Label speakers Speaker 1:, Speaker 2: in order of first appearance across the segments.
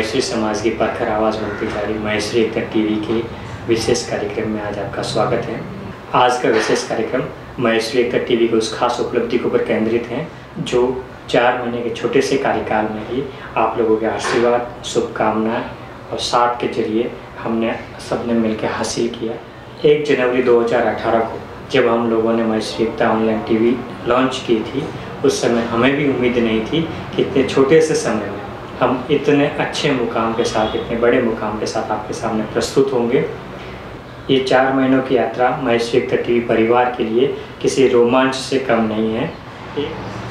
Speaker 1: महेश्वरी समाज की प्रखर आवाज़ बनती जा रही महेश्वरी एकता टीवी के विशेष कार्यक्रम में आज आपका स्वागत है। आज का विशेष कार्यक्रम महेश्वरी एकता टीवी की उस खास उपलब्धि के ऊपर केंद्रित है जो 4 महीने के छोटे से कार्यकाल में ही आप लोगों के आशीर्वाद, शुभकामनाएं और साथ के जरिए हमने सबने मिलकर हासिल किया। 1 जनवरी 2018 को जब हम लोगों ने महेश्वरी एकता ऑनलाइन टीवी लॉन्च की थी, उस समय हमें भी उम्मीद नहीं थी कि इतने छोटे से समय में हम इतने अच्छे मुकाम के साथ, इतने बड़े मुकाम के साथ आपके सामने प्रस्तुत होंगे। ये 4 महीनों की यात्रा महेश्वरी एकता टीवी परिवार के लिए किसी रोमांच से कम नहीं है।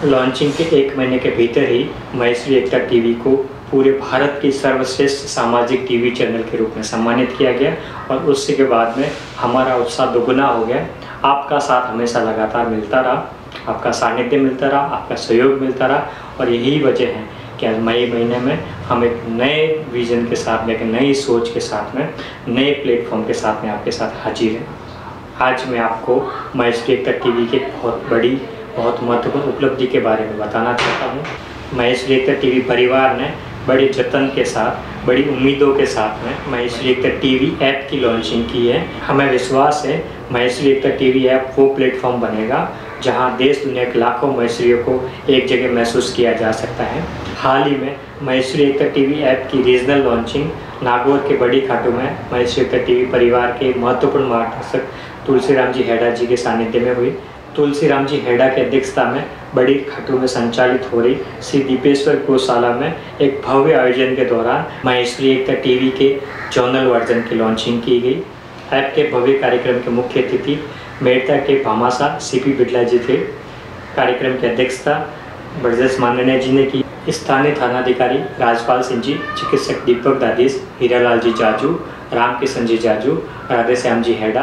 Speaker 1: लॉन्चिंग के 1 महीने के भीतर ही महेश्वरी एकता टीवी को पूरे भारत की सर्वश्रेष्ठ सामाजिक टीवी चैनल के रूप में सम्मानित किया गया और उसके के बाद में हमारा उत्साह दोगुना हो गया। आपका साथ हमेशा लगातार मिलता रहा, आपका सानिध्य मिलता रहा, आपका सहयोग मिलता रहा और यही वजह है कि आज मई महीने में हम एक नए विज़न के साथ में, एक नई सोच के साथ में, नए प्लेटफॉर्म के साथ में आपके साथ हाजिर हैं। आज मैं आपको महेश्वरी एकता टीवी की बहुत बड़ी, बहुत महत्वपूर्ण उपलब्धि के बारे में बताना चाहता हूँ। महेश्वरी एकता टीवी परिवार ने बड़े जतन के साथ, बड़ी उम्मीदों के साथ में महेश्वरी एकता टीवी ऐप की लॉन्चिंग की है। हमें विश्वास है महेश्वरी एकता टीवी ऐप वो प्लेटफॉर्म बनेगा जहां देश दुनिया के लाखों महेश्वरियों को एक जगह महसूस किया जा सकता है। हाल ही में महेश्वरी एकता टीवी ऐप की रीजनल लॉन्चिंग नागौर के बड़ी खाटू में महेश्वरी एकता टीवी परिवार के महत्वपूर्ण मार्गदर्शक तुलसीराम जी हेडा जी के सानिध्य में हुई। तुलसीराम जी हेडा की अध्यक्षता में बड़ी खाटू में संचालित हो रही श्री दीपेश्वर गौशाला में एक भव्य आयोजन के दौरान महेश्वरी एकता टीवी के जोनल वर्जन की लॉन्चिंग की गई। ऐप के भव्य कार्यक्रम के मुख्य अतिथि मेड़ता के भामाशाह सीपी बिड़ला जी थे। कार्यक्रम की अध्यक्षता ब्रजेश माननीय जी ने की। स्थानीय थानाधिकारी राजपाल सिंह जी, चिकित्सक दीपक दादीस, हीरालाल जी जाजू, रामकिशन जी जाजू, राधेश्याम जी हेडा,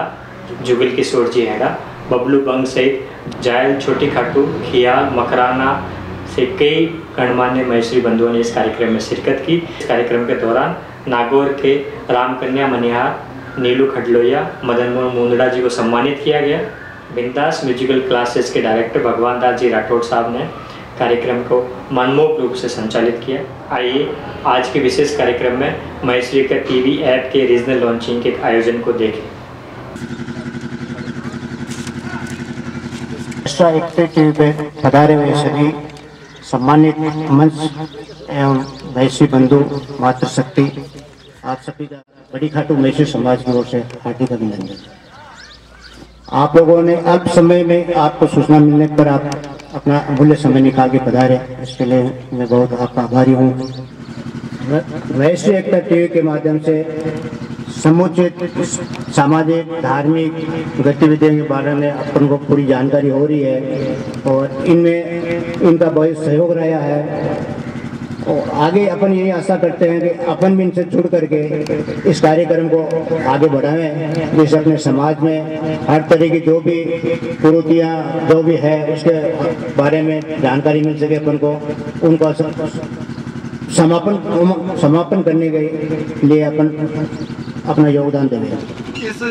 Speaker 1: जुगल किशोर जी हेडा, बबलू बंग सहित जायल, छोटी खाटू, खियाल, मकराना से कई गणमान्य महेश्वरी बंधुओं ने इस कार्यक्रम में शिरकत की। इस कार्यक्रम के दौरान नागौर के रामकन्या मनिहार, नीलू खडलोया, मदन मोहन मुंदड़ा जी को सम्मानित किया गया। बिंदास म्यूजिकल क्लासेस के डायरेक्टर भगवान दास जी राठौड़ साहब ने कार्यक्रम को मनमोहक रूप से संचालित किया। आइए आज के विशेष कार्यक्रम में महेश्वरी एकता टीवी ऐप के रीजनल लॉन्चिंग के आयोजन को देखें।
Speaker 2: एकता टीवी पे पधारे हुए सभी सम्मानित मंच एवं महेश्वरी बंधु, मातृशक्ति, आप सभी का बड़ी खाटू महेश्वरी समाज की ओर से हार्दिक अभिनंदन। आप लोगों ने अल्प समय में आपको सूचना मिलने पर आप अपना अमूल्य समय निकाल के पधारे, इसके लिए मैं बहुत आपका आभारी हूँ। महेश्वरी एकता टीवी के माध्यम से समुचित सामाजिक, धार्मिक गतिविधियों के बारे में अपन को पूरी जानकारी हो रही है और इनमें इनका बहुत सहयोग रहा है और आगे अपन यही आशा करते हैं कि अपन भी इनसे जुड़ करके इस कार्यक्रम को आगे बढ़ाएं, जिससे अपने समाज में हर तरह की जो भी कुरीतियाँ जो भी है उसके बारे में जानकारी मिल सके अपन को, उनका समापन करने के लिए अपन अपना योगदान देंगे।
Speaker 3: इस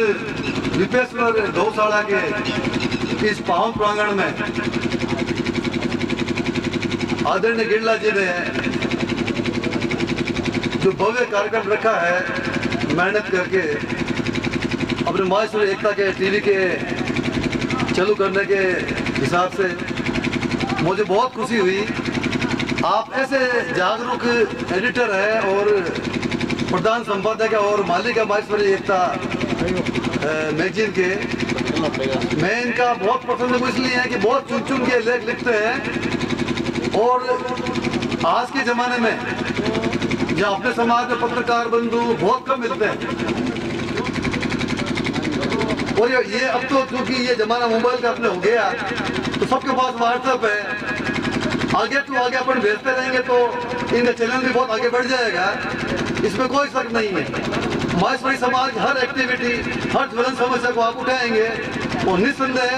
Speaker 3: दीपेश्वर गौशाला के इस पावन प्रांगण में आदरणीय गिड़ला जी ने जो भव्य कार्यक्रम रखा है, मेहनत करके अपने महेश्वरी एकता के टीवी के चालू करने के हिसाब से मुझे बहुत खुशी हुई। आप ऐसे जागरूक एडिटर हैं और प्रधान संपादक है और मालिक है महेश्वरी एकता मैगजीन के। मैं इनका बहुत पसंद हूँ इसलिए है कि बहुत चुन चुन के लेख लिखते हैं और आज के ज़माने में जहाँ अपने समाज में पत्रकार बंधु बहुत कम मिलते हैं और ये अब तो क्योंकि ये ज़माना मोबाइल का अपने हो गया तो सबके पास व्हाट्सएप है। आगे तो आगे अपन भेजते रहेंगे तो इनका चैनल भी बहुत आगे बढ़ जाएगा, इसमें कोई शक नहीं है। महेश्वरी समाज हर एक्टिविटी, हर ज्वलन समस्या को आप उठाएंगे और निस्संदेह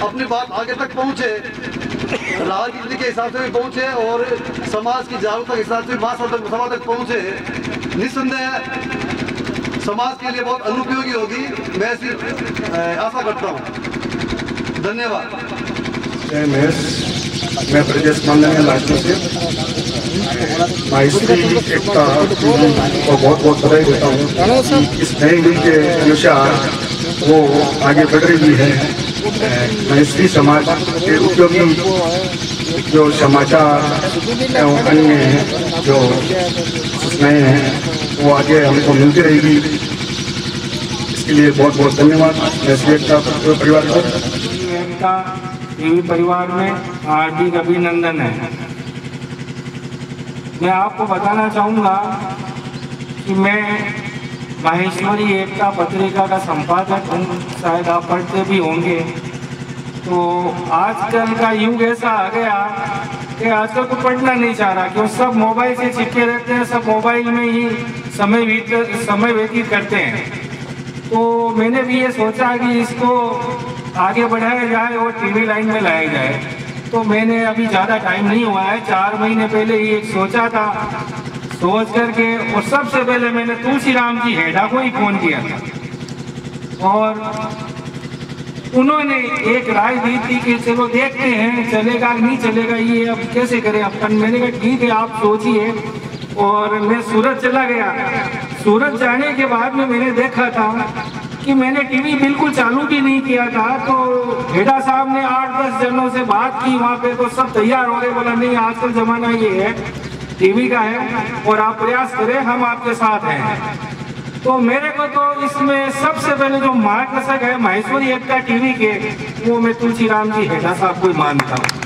Speaker 3: अपनी बात आगे तक पहुँचे, राजनीति के हिसाब से भी पहुँचे और समाज की जागरूकता के हिसाब से समाज तक पहुँचे। निस्संदेह समाज के लिए बहुत अनुपयोगी होगी, मैं ऐसी आशा करता हूँ। धन्यवाद।
Speaker 4: मैं ब्रजेश माननीय लाजपत से माहेश्वरी एकता को बहुत बहुत बधाई देता हूँ। इस नई नीति के अनुसार वो आगे बढ़ रही है। माहेश्वरी समाज के उपयोगी जो समाचार एवं अन्य जो सूचनाएँ हैं वो आगे हमको मिलती रहेगी। इसके लिए बहुत बहुत धन्यवाद माहेश्वरी एकता परिवार को।
Speaker 5: एकता टीवी परिवार में हार्दिक अभिनंदन है। मैं आपको बताना चाहूँगा कि मैं माहेश्वरी एकता पत्रिका का संपादक हूँ, शायद आप पढ़ते भी होंगे। तो आजकल का युग ऐसा आ गया कि आजकल को पढ़ना नहीं चाह रहा, क्यों सब मोबाइल से चिपके रहते हैं, सब मोबाइल में ही समय व्यतीत करते हैं। तो मैंने भी ये सोचा कि इसको आगे बढ़ाया जाए और टीवी लाइन में लाया जाए। तो मैंने अभी ज़्यादा टाइम नहीं हुआ है, 4 महीने पहले ही एक सोचा था, सोच करके और सबसे पहले मैंने तुलसीराम जी हेडा को ही फ़ोन किया था और उन्होंने एक राय दी थी कि चलो देखते हैं चलेगा नहीं चलेगा, ये अब कैसे करें अपन। मैंने कहा ठीक है आप सोचिए। और मैं सूरत चला गया। सूरत जाने के बाद में मैंने देखा था कि मैंने टीवी बिल्कुल चालू भी नहीं किया था। तो हेडा साहब ने 8-10 जनों से बात की वहाँ पे, तो सब तैयार हो गए। बोला नहीं आजकल जमाना ये है टीवी का है और आप प्रयास करें, हम आपके साथ हैं। तो मेरे को तो इसमें सबसे पहले जो मार्गदर्शक है माहेश्वरी एकता टीवी के, वो मैं तुलसीराम जी हेडा साहब को मानता हूँ।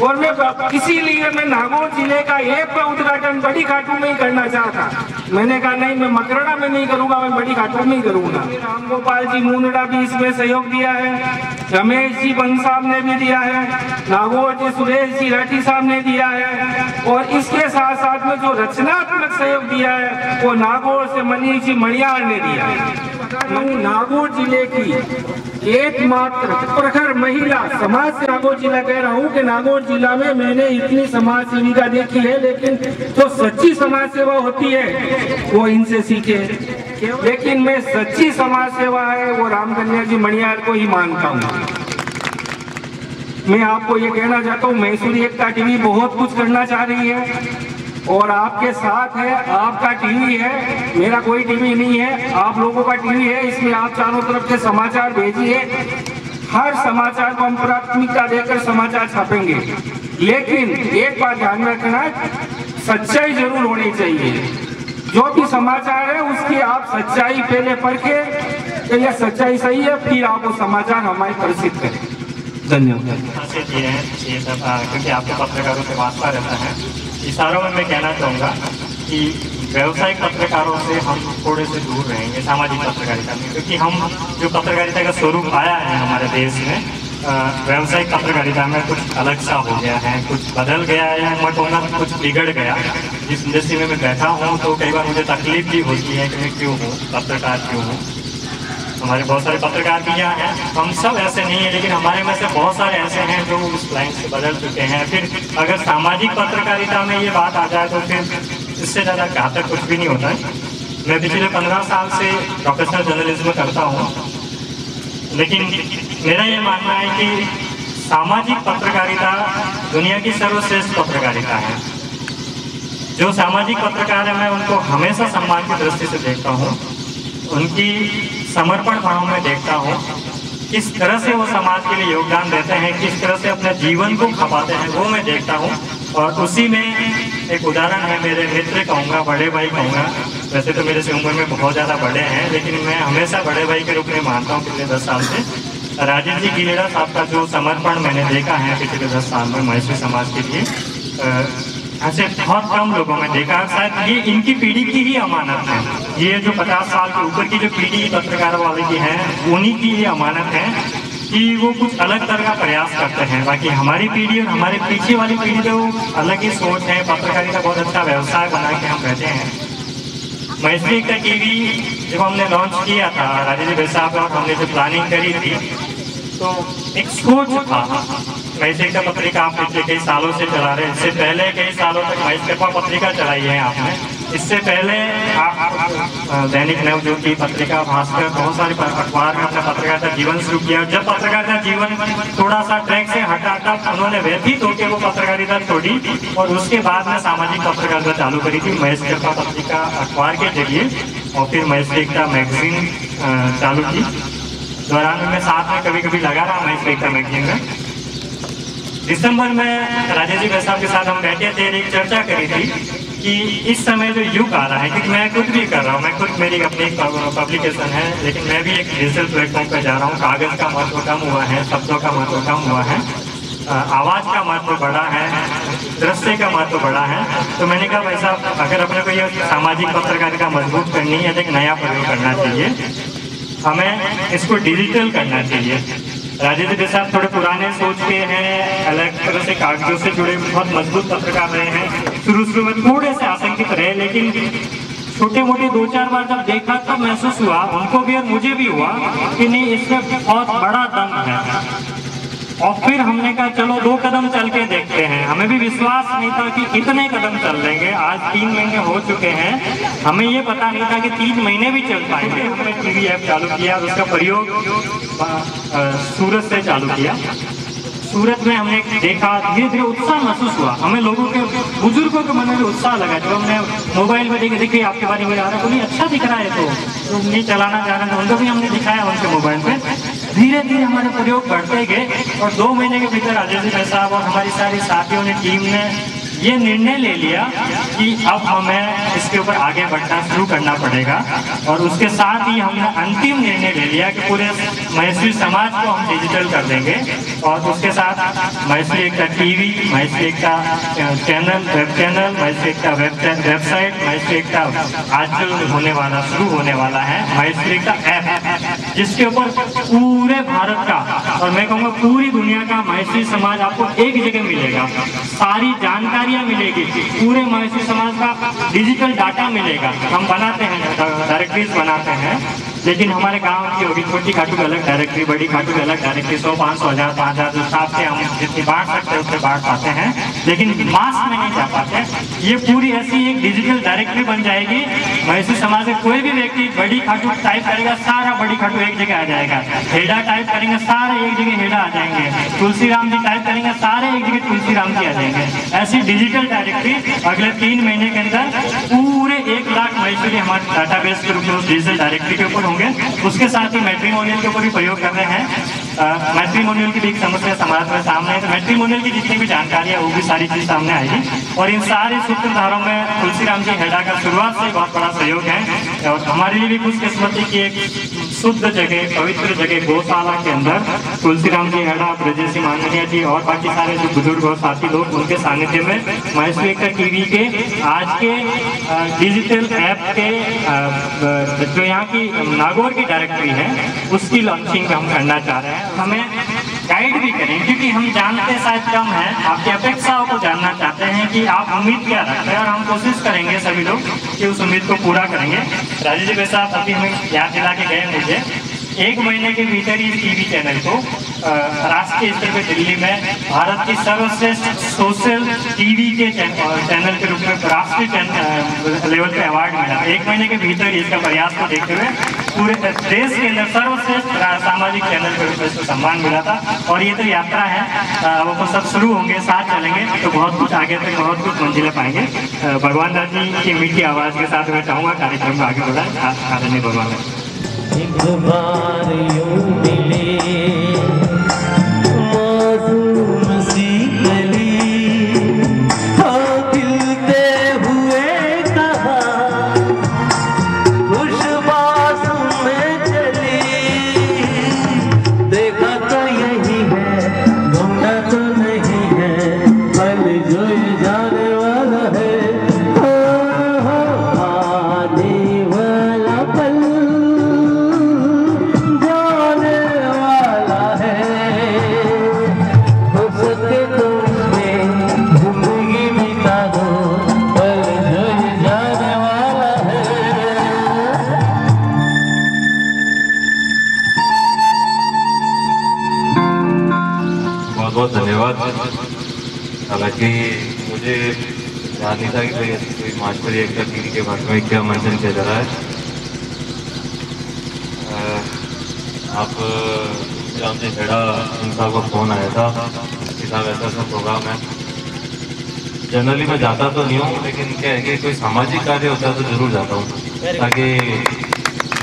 Speaker 5: और मैं इसीलिए मैं नागौर जिले का एक का उद्घाटन बड़ी घाटू में ही करना चाहता। मैंने कहा नहीं मैं मकराना में नहीं करूंगा, मैं बड़ी घाटू में ही करूंगा। राम गोपाल जी मुंडा भी इसमें सहयोग दिया है, रमेश जी बंग साहब ने भी दिया है, नागौर जी सुरेश जी राठी साहब ने दिया है और इसके साथ साथ में जो रचनात्मक सहयोग दिया है वो नागौर से मनीष जी मणियार ने दिया है। नागौर जिले की एकमात्र प्रखर महिला समाज से नागौर जिला कह रहा हूँ कि नागौर जिला में मैंने इतनी समाज सेविका देखी है, लेकिन जो सच्ची समाज सेवा होती है वो इनसे सीखे। लेकिन मैं सच्ची समाज सेवा है वो रामकन्या जी मणियार को ही मानता हूँ। मैं आपको ये कहना चाहता हूँ माहेश्वरी एकता टीवी बहुत कुछ करना चाह रही है और आपके साथ है। आपका टीवी है, मेरा कोई टीवी नहीं है, आप लोगों का टीवी है। इसमें आप चारों तरफ के समाचार भेजिए, हर समाचार को हम प्राथमिकता देकर समाचार छापेंगे। लेकिन एक बात ध्यान में रखना, सच्चाई जरूर होनी चाहिए। जो भी समाचार है उसकी आप सच्चाई पहले परखे कि यह सच्चाई सही है, फिर आप वो समाचार हमारे प्रसिद्ध करें। धन्यवाद।
Speaker 1: क्योंकि आपके पत्रकारों से वास्ता रहता है, इशारों में मैं कहना चाहूँगा कि व्यावसायिक पत्रकारों से हम थोड़े से दूर रहेंगे सामाजिक पत्रकारिता में, क्योंकि हम जो पत्रकारिता का स्वरूप आया है हमारे देश में, व्यावसायिक पत्रकारिता में कुछ अलग सा हो गया है, कुछ बदल गया है, मत होना कुछ बिगड़ गया। जिस इंडस्ट्री में मैं बैठा हूँ तो कई बार मुझे तकलीफ भी होती है कि मैं क्यों हूँ पत्रकार, क्यों हूँ। हमारे बहुत सारे पत्रकार भी यहाँ हैं, हम सब ऐसे नहीं हैं, लेकिन हमारे में से बहुत सारे ऐसे हैं जो उस लाइन से बदल चुके हैं। फिर अगर सामाजिक पत्रकारिता में ये बात आ जाए तो फिर इससे ज़्यादा घातक कुछ भी नहीं होता है। मैं पिछले 15 साल से प्रोफेशनल जर्नलिज्म करता हूँ, लेकिन मेरा ये मानना है कि सामाजिक पत्रकारिता दुनिया की सर्वश्रेष्ठ पत्रकारिता है। जो सामाजिक पत्रकार है मैं उनको हमेशा सम्मान की दृष्टि से देखता हूँ, उनकी समर्पण भाव में देखता हूँ, किस तरह से वो समाज के लिए योगदान देते हैं, किस तरह से अपने जीवन को खपाते हैं, वो मैं देखता हूँ। और उसी में एक उदाहरण है, मेरे मित्र कहूँगा, बड़े भाई कहूँगा। वैसे तो मेरे से उम्र में बहुत ज़्यादा बड़े हैं, लेकिन मैं हमेशा बड़े भाई के रूप में मानता हूँ। पिछले 10 साल से राजेश जी गिलेड़ा साहब का जो समर्पण मैंने देखा है पिछले 10 साल में माहेश्वरी समाज के लिए, ऐसे बहुत कम लोगों में देखा। शायद ये इनकी पीढ़ी की ही अमानत है। ये जो 50 साल के ऊपर की जो पीढ़ी पत्रकार वाले की है, उन्हीं की ये अमानत है कि वो कुछ अलग तरह का प्रयास करते हैं। बाकी हमारी पीढ़ी और हमारे पीछे वाली पीढ़ी तो अलग ही सोच है। पत्रकारिता बहुत अच्छा व्यवसाय बना के हम रहते हैं। माहेश्वरी एकता टीवी जब हमने लॉन्च किया था, राजेश भाई साहब और हमने जो प्लानिंग करी थी, तो एक सोच था। माहेश्वरी एकता पत्रिका आप पिछले कई सालों से चला रहे हैं, इससे पहले कई सालों तक माहेश्वरी पत्रिका चलाई है आपने।
Speaker 6: इससे पहले आप दैनिक नवज्योति पत्रिका, भास्कर, बहुत सारे अखबार में अपना पत्रकारिता जीवन शुरू किया। जब पत्रकारिता जीवन थोड़ा सा ट्रैक से हटा तब उन्होंने व्यतीत होकर वो पत्रकारिता छोड़ी और उसके बाद में सामाजिक पत्रकारिता चालू करी थी महेश कृपा पत्रिका अखबार के जरिए, और फिर महेश एकता मैगजीन चालू की। दौरान में साथ में कभी कभी लगा रहा महेश एकता मैगजीन में। दिसंबर में राजेश जी साहब के साथ हम बैठे थे, एक चर्चा करी थी कि इस समय जो युग आ रहा है, क्योंकि मैं खुद भी कर रहा हूँ, मैं खुद मेरी अपनी पब्लिकेशन है, लेकिन मैं भी एक डिजिटल प्लेटफॉर्म पर जा रहा हूँ। कागज का महत्व कम हुआ है, शब्दों का महत्व कम हुआ है, आवाज़ का महत्व बढ़ा है, दृश्य का महत्व बढ़ा है। तो मैंने कहा भाई साहब, अगर अपने को ये सामाजिक पत्रकारिता मजबूत करनी है तो एक नया प्रयोग करना चाहिए, हमें इसको डिजिटल करना चाहिए। राजेश जी साहब थोड़े पुराने सोच के हैं, अलग तरह से कागजों से जुड़े बहुत मजबूत पत्रकार रहे हैं। शुरू में थोड़े से आशंकित रहे, लेकिन छोटे मोटे 2-4 बार जब देखा तब महसूस हुआ, उनको भी और मुझे भी हुआ कि नहीं, इसमें बहुत बड़ा दम है। और फिर हमने कहा चलो 2 कदम चल के देखते हैं। हमें भी विश्वास नहीं था कि इतने कदम चल लेंगे। आज 3 महीने हो चुके हैं, हमें ये पता नहीं था कि 3 महीने भी चल पाएंगे। हमने टीवी ऐप चालू किया और उसका प्रयोग सूरत से चालू किया। सूरत में हमने देखा, धीरे धीरे उत्साह महसूस हुआ। हमें लोगों के, बुजुर्गों के मन में उत्साह लगा। जब हमने मोबाइल में देखिए आपके बारे में आ रहा है, तो नहीं अच्छा दिख रहा है, तो नहीं चलाना जा रहा है, उनको भी हमने दिखाया उनके मोबाइल पे। धीरे धीरे हमारे प्रयोग बढ़ते गए और 2 महीने के भीतर राजेश जी साहब और हमारी सारी साथियों ने, टीम ने ये निर्णय ले लिया कि अब हमें इसके ऊपर आगे बढ़ना शुरू करना पड़ेगा। और उसके साथ ही हमने अंतिम निर्णय ले लिया कि पूरे महेश्वरी समाज को हम डिजिटल कर देंगे। और उसके साथ महेश्वरी एकता टीवी, महेश्वरी एकता चैनल, वेब चैनल, महेश्वरी एकता वेबसाइट, महेश्वरी एकता आजकल होने वाला, शुरू होने वाला है महेश्वरी एकता ऐप, जिसके ऊपर पूरे भारत का और मैं कहूँगा पूरी दुनिया का महेश्वरी समाज आपको एक जगह मिलेगा। सारी जानकारियाँ मिलेगी, पूरे महेश्वरी समाज का डिजिटल डाटा मिलेगा। हम बनाते हैं, डायरेक्टरीज बनाते हैं, लेकिन हमारे गांव की होगी, छोटी खाटू की अलग डायरेक्टरी, बड़ी खाटू की अलग डायरेक्टरी, 100, 500, 1000, 5000 जो हिसाब से हम जितनी बांट सकते हैं उतने बांट पाते हैं, लेकिन मास में नहीं जा पाते। ये पूरी ऐसी एक डिजिटल डायरेक्टरी बन जाएगी। महेश्वरी समाज में कोई भी व्यक्ति बड़ी खाटू टाइप करेगा, सारा बड़ी खाटू एक जगह आ जाएगा। हेडा टाइप करेंगे, सारे एक जगह हेडा आ जाएंगे। तुलसी राम जी टाइप करेंगे, सारे एक जगह तुलसी राम जी आ जाएंगे। ऐसी डिजिटल डायरेक्टरी अगले 3 महीने के अंदर पूरे 1 लाख महेश्वरी हमारे डाटाबेस के रूप में उस डिजिटल डायरेक्टरी के ऊपर होंगे। उसके साथ ही मैट्रिमोनियल के ऊपर भी प्रयोग कर रहे हैं। मैट्रिमोनियल की भी एक समस्या समाज में सामने है, तो मैट्रिमोनियल की जितनी भी जानकारी है वो भी सारी चीज सामने आएगी। और इन सारे सूत्रधारों में तुलसी राम जी हेडा का शुरुआत से बहुत बड़ा सहयोग है। और हमारे लिए भी खुशकिस्मती की एक शुद्ध जगह, पवित्र जगह गौशाला के अंदर तुलसी राम जी हेडा, ब्रजेश जी माननीय जी और बाकी सारे जो बुजुर्ग और साथी लोग, उनके सानिध्य में महेश्वरी एकता टीवी के आज के डिजिटल ऐप के जो यहाँ की नागौर की डायरेक्टरी है उसकी लॉन्चिंग हम करना चाह रहे हैं। हमें गाइड भी करें, क्योंकि हम जानते शायद कम है, आपकी अपेक्षाओं को जानना चाहते हैं कि आप उम्मीद क्या रखते हैं, और हम कोशिश करेंगे सभी लोग कि उस उम्मीद को पूरा करेंगे। राजेश जी साहब अभी हमें याद दिला के गए मुझे, 1 महीने के भीतर ही टीवी चैनल को राष्ट्रीय स्तर पर दिल्ली में भारत की सर्वश्रेष्ठ सोशल टीवी के चैनल के रूप में राष्ट्रीय लेवल पे अवार्ड मिला। 1 महीने के भीतर ही इसका प्रयास को देखते हुए पूरे देश के अंदर सर्वश्रेष्ठ सामाजिक चैनल के रूप में इसको सम्मान मिला था। और ये तो यात्रा है, अब वो सब शुरू होंगे, साथ चलेंगे तो बहुत कुछ आगे तक, बहुत कुछ मंजिलें पाएंगे। भगवान दास जी की मीठी आवाज़ के साथ मैं चाहूँगा कार्यक्रम को आगे बढ़ाएं। आदरणीय भगवान दास।
Speaker 7: एक बार यूं मिले मासूम सी गली, हाँ खिलते हुए कहा खुशबाश में चली, देखा तो यही है, ढूंढा तो नहीं है, पल जो ये जाने वाला है, आने वाला पल
Speaker 8: बहुत धन्यवाद। हालांकि मुझे ध्यान नहीं था कि भाई ऐसी कोई मास्टरी एकता टीवी के बारे में क्या मंचन किया जा रहा है। आप जानते खेड़ा साहब का फ़ोन आया था कि साहब ऐसा ऐसा प्रोग्राम है। जनरली मैं जाता तो नहीं हूँ, लेकिन क्या है कि कोई सामाजिक कार्य होता है तो ज़रूर जाता हूँ, ताकि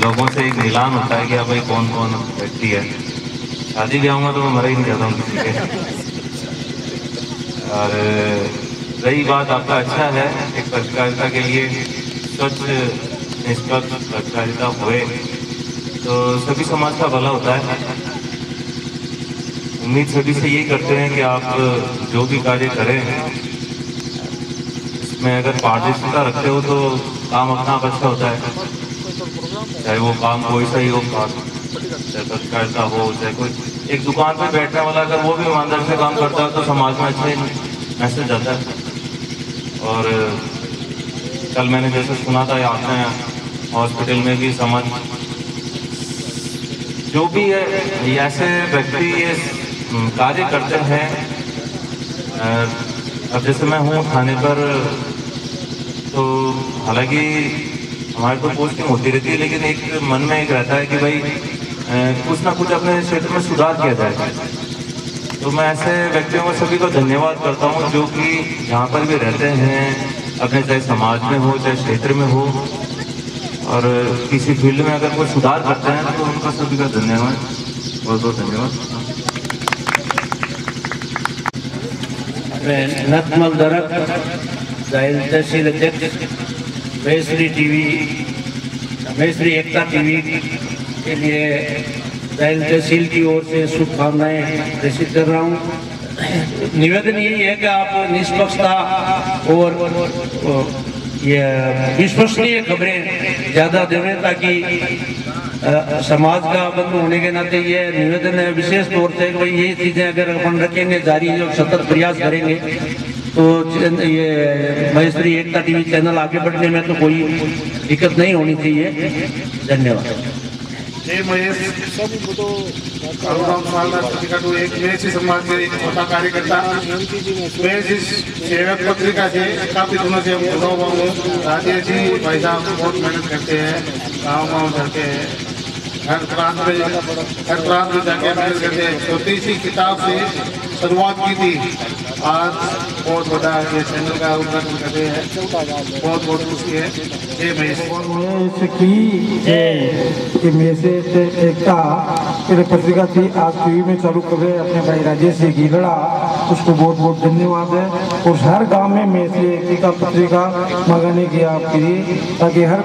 Speaker 8: लोगों से एक मिलान होता है कि हाँ भाई कौन कौन व्यक्ति है। शादी ब्याह में तो मैं मरा ही नहीं जाता हूँ किसी के। और रही बात आपका अच्छा है, एक पत्रकारिता के लिए स्वच्छ निष्पक्ष पत्रकारिता हुए तो सभी समाज का भला होता है। उम्मीद सभी से यही करते हैं कि आप जो भी कार्य करें इसमें अगर पारदर्शिता रखते हो तो काम अपना आप अच्छा होता है, चाहे वो काम कोई सा ही हो, चाहे पत्रकारिता हो, चाहे कोई एक दुकान पर बैठने वाला अगर वो भी ईमानदारी से काम करता है तो समाज में अच्छे मैसेज जाता है। और कल मैंने जैसे सुना था आपने हॉस्पिटल में भी समाज जो भी है ऐसे व्यक्ति ये कार्य करते हैं। अब जैसे मैं हूँ थाने पर, तो हालांकि हमारी तो पोस्टिंग होती रहती है, लेकिन एक मन में एक रहता है कि भाई कुछ ना कुछ अपने क्षेत्र में सुधार किया जाए। तो मैं ऐसे व्यक्तियों को सभी को धन्यवाद करता हूँ जो कि जहाँ पर भी रहते हैं अपने, चाहे समाज में हो चाहे क्षेत्र में हो, और किसी फील्ड में अगर कोई सुधार करते हैं तो उनका सभी का धन्यवाद, बहुत बहुत धन्यवाद।
Speaker 9: मैं नतमल दरक तहसील अध्यक्ष महेश्वरी एकता टीवी के लिए दाइल तहसील की ओर से शुभकामनाएं प्रेषित कर रहा हूँ। निवेदन यही है कि आप निष्पक्षता और ये विश्वसनीय खबरें ज़्यादा दें, ताकि समाज का बंद होने के नाते ये निवेदन है विशेष तौर से कि भाई ये चीज़ें अगर अपन रखेंगे जारी और सतत प्रयास करेंगे तो ये महेश्वरी एकता टीवी चैनल आगे बढ़ने में तो कोई दिक्कत नहीं होनी चाहिए। धन्यवाद।
Speaker 10: जय महेश एक मेसी समाज के एक छोटा कार्यकर्ता मैं सेवक पत्रिका से काफी दिनों से राजेश जी भाई साहब बहुत मेहनत करते हैं, गाँव जाते हैं, हर प्रांत में जाके मेहनत करते हैं। छोटी सी किताब से शुरुआत की थी, आज बहुत बड़ा ये चैनल का उद्घाटन कर रहे हैं, बहुत बहुत खुशी है। जय महेश
Speaker 11: की मैसेज एकता पत्रिका थी आज टीवी में चालू कर रहे अपने भाई राजेश जी गीलड़ा, उसको बहुत बहुत धन्यवाद है। और हर गांव में मैसेज एकता पत्रिका मंगाने की आपके लिए, ताकि हर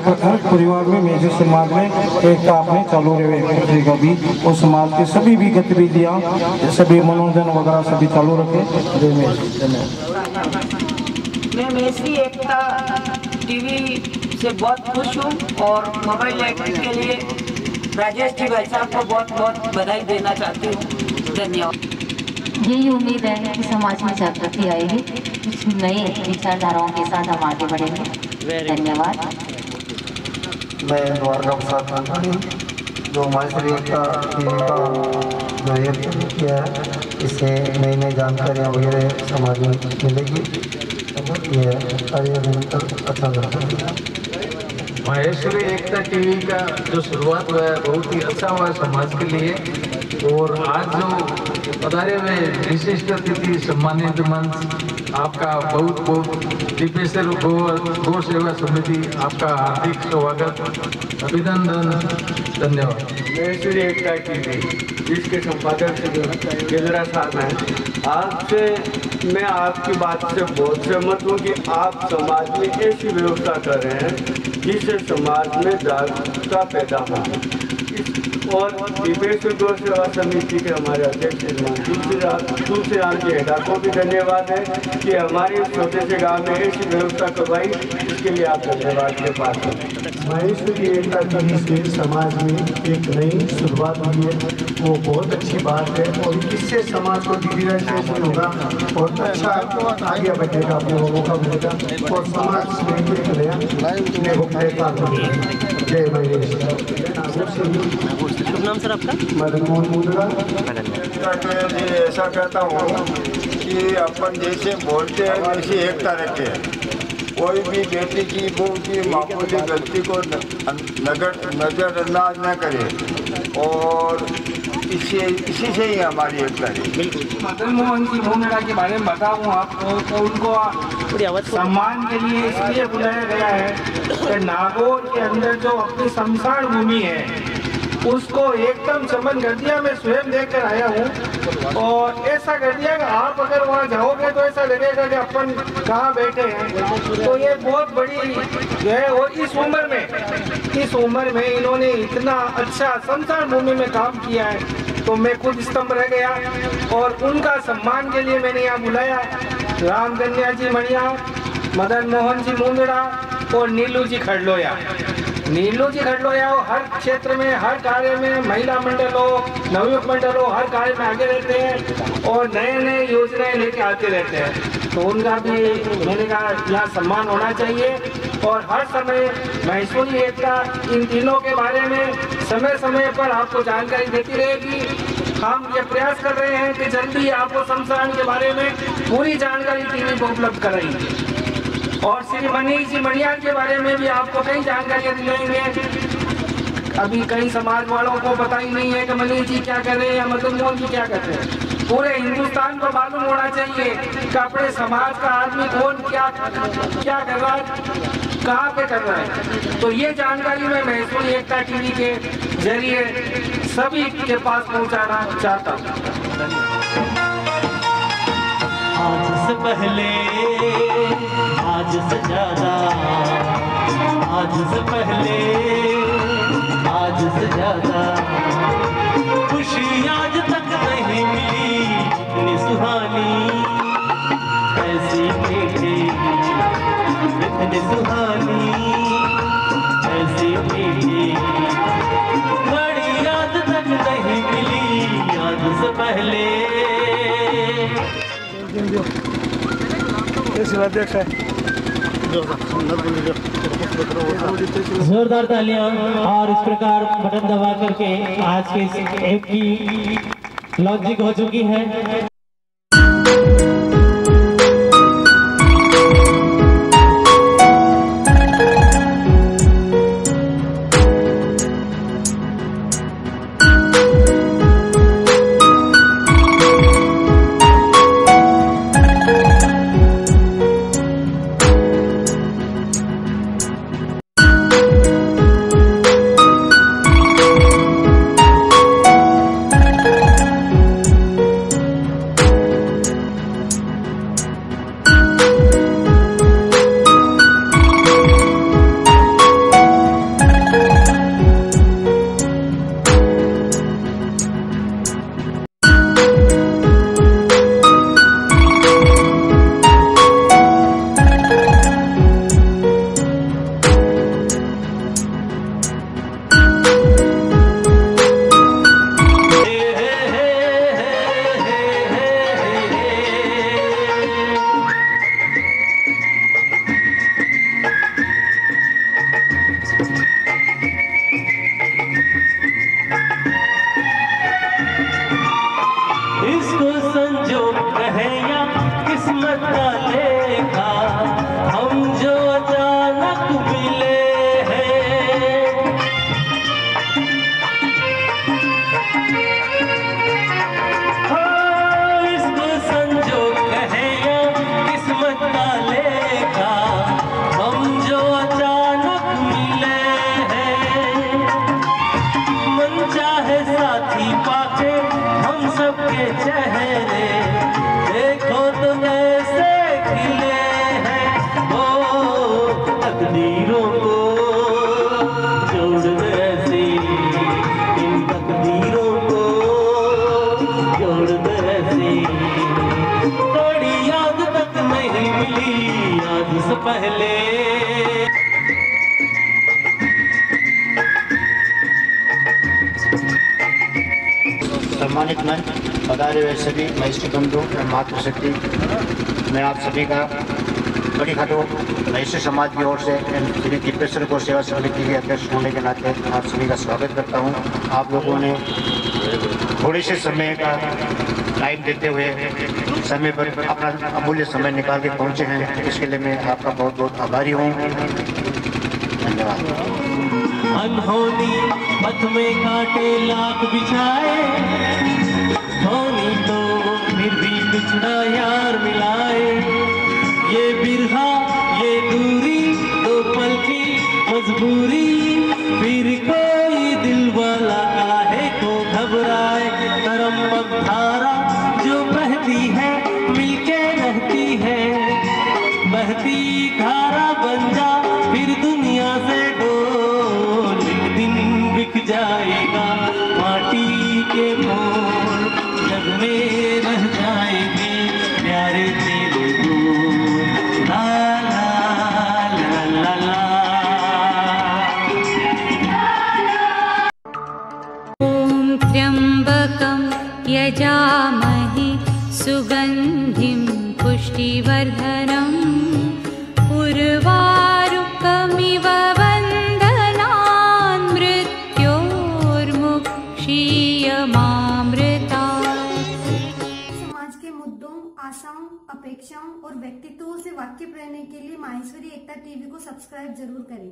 Speaker 11: परिवार में मैसेज समाज में एकता अपने चालू रहे पत्रिका भी, और समाज के सभी भी गतिविधियाँ सभी मनोरंजन वगैरह सभी चालू रखे।
Speaker 12: मैं महेश्वरी एकता टीवी से बहुत खुश हूँ और मोबाइल एक्टिंग के लिए राजेश जी भाई साहब को बहुत बहुत बधाई देना चाहती हूँ। धन्यवाद।
Speaker 13: यही उम्मीद है कि समाज में जागृति आएगी, कुछ नए विचारधाराओं के साथ हम आगे बढ़ेंगे। धन्यवाद।
Speaker 14: मैं द्वारका प्रसाद जो महेश्वरी एकता टीवी का जो ये किया है, इससे नई नई जानकारियाँ वगैरह समाज में मिलेगी, ये कार्य निरंतर अच्छा करता है।
Speaker 15: महेश्वरी एकता टीवी का जो शुरुआत हुआ है बहुत ही अच्छा हुआ है समाज के लिए। और आज जो पधारे हुए विशिष्ट अतिथि सम्मानित मंच आपका बहुत बहुत दिपेश्वर गौ सेवा समिति आपका हार्दिक स्वागत, अभिनंदन, धन्यवाद।
Speaker 16: महेश्वरी एकता टीवी जिसके संपादक गीलड़ा साहब हैं, आज से मैं आपकी बात से बहुत सहमत हूँ कि आप समाज में ऐसी व्यवस्था कर रहे हैं जिससे समाज में जागरूकता पैदा हो। और दिपेश्वर गौ सेवा समिति के हमारे अध्यक्ष दूसरे आर के हेडा को भी धन्यवाद है कि हमारे छोटे से गांव में ऐसी व्यवस्था करवाई, इसके लिए आप धन्यवाद के पास हैं।
Speaker 14: महेश्वरी एकता टीवी से समाज में एक नई शुरुआत हुई है, वो बहुत अच्छी बात है और इससे समाज को डिजिटलाइजेशन होगा और अच्छा आगे बढ़ेगा, अपने लोगों का मिलेगा और समाज में एक नया जय महेश।
Speaker 17: शुभ नाम सर आपका?
Speaker 14: मदन मोहन मुद्रा।
Speaker 18: ऐसा कहता हूँ कि अपन जैसे बोलते हैं वैसी एकता रखे,
Speaker 17: कोई भी बेटी की बहू की मामूली गलती को नज़रअंदाज न करे और इसी से ही हमारी एकता है।
Speaker 5: मदन मोहन जी मोमेड़ा के बारे में बताऊँ आपको तो उनको सम्मान के लिए इसलिए बुलाया गया है कि नागौर के अंदर जो अपनी शमशान भूमि है उसको एकदम चमन कर दिया। मैं स्वयं देख कर आया हूँ और ऐसा कर दिया कि आप अगर वहाँ जाओगे तो ऐसा लगेगा कि अपन कहाँ बैठे हैं। तो ये बहुत बड़ी है और इस उम्र में इन्होंने इतना अच्छा शमशान भूमि में काम किया है तो मैं खुद स्तंभ रह गया और उनका सम्मान के लिए मैंने यहाँ बुलाया राम कन्या जी मणिया, मदन मोहन जी मोमेड़ा और नीलू जी खड़लोया। नीलू जी खड़लोया हर क्षेत्र में हर कार्य में महिला मंडल हो नवयुवक मंडल हो हर कार्य में आगे रहते हैं और नए नए योजनाएं लेके आते रहते हैं। तो उनका भी मैंने कहा यहाँ सम्मान होना चाहिए और हर समय महेश्वरी एकता इन तीनों के बारे में समय समय पर आपको जानकारी देती रहेगी। हम ये प्रयास कर रहे हैं कि जल्दी आपको शमशान के बारे में पूरी जानकारी टीवी को उपलब्ध कराएंगे और श्री मनीष जी मणियार के बारे में भी आपको कई जानकारियाँ दिलाएंगे। अभी कई समाज वालों को पता ही नहीं है कि मनीष जी क्या कर रहे हैं या मदन मोहन जी क्या कर रहे हैं। पूरे हिंदुस्तान को मालूम होना चाहिए कि अपने समाज का आदमी कौन क्या कर रहा है, कहाँ पे कर रहा है। तो ये जानकारी मैं महेश्वरी एकता टीवी के जरिए सभी के पास पहुँचाना चाहता हूँ।
Speaker 7: आज से पहले आज से ज्यादा, आज से पहले आज से ज्यादा खुशी आज तक नहीं मिली इतनी सुहानी ऐसी मीठी इतनी सुहानी ऐसी मीठी घड़ी आज तक नहीं मिली आज से पहले। जोरदार तालियां और इस प्रकार बटन दबा करके आज के इस ऐप की लॉन्चिंग हो चुकी है।
Speaker 2: सम्मानित मैं पधारे हुए सभी महिष्ठ बंधु और मातृशक्ति, मैं आप सभी का बड़ी खातो वैश्य समाज की ओर से श्री दीपेश्वर गौ सेवा समिति के अध्यक्ष होने के नाते आप सभी का स्वागत करता हूँ। आप लोगों ने थोड़े से समय का टाइम देते हुए समय पर अपना अमूल्य समय निकाल के पहुँचे हैं, इसके लिए मैं आपका बहुत बहुत आभारी हूँ। धन्यवाद।
Speaker 7: अनहोनी पथ में काटे लाख बिछाए, होनी तो फिर भी बिछड़ा यार मिलाए। ये बिरहा ये दूरी दो पल की मजबूरी, फिर कोई दिल वाला काहे को घबराए। करम धारा जो बहती है मिलके रहती है, बहती धारा बन जा फिर दुनिया से डोल। एक दिन बिक जाएगा माटी के मोल, जग में रह जाएंगे प्यारे तेरे बोल। ला ला ला ला ला।
Speaker 18: ओम त्र्यंबकं यजामहे सुगंधिं पुष्टिवर्धनम्, उर्वारुकमिव वन्दनान् मृत्योर्मुक्षीयमामृतात्।
Speaker 19: समाज के मुद्दों, आशाओं, अपेक्षाओं और व्यक्तित्वों से वाकिफ रहने के लिए माहेश्वरी एकता टीवी को सब्सक्राइब जरूर करें।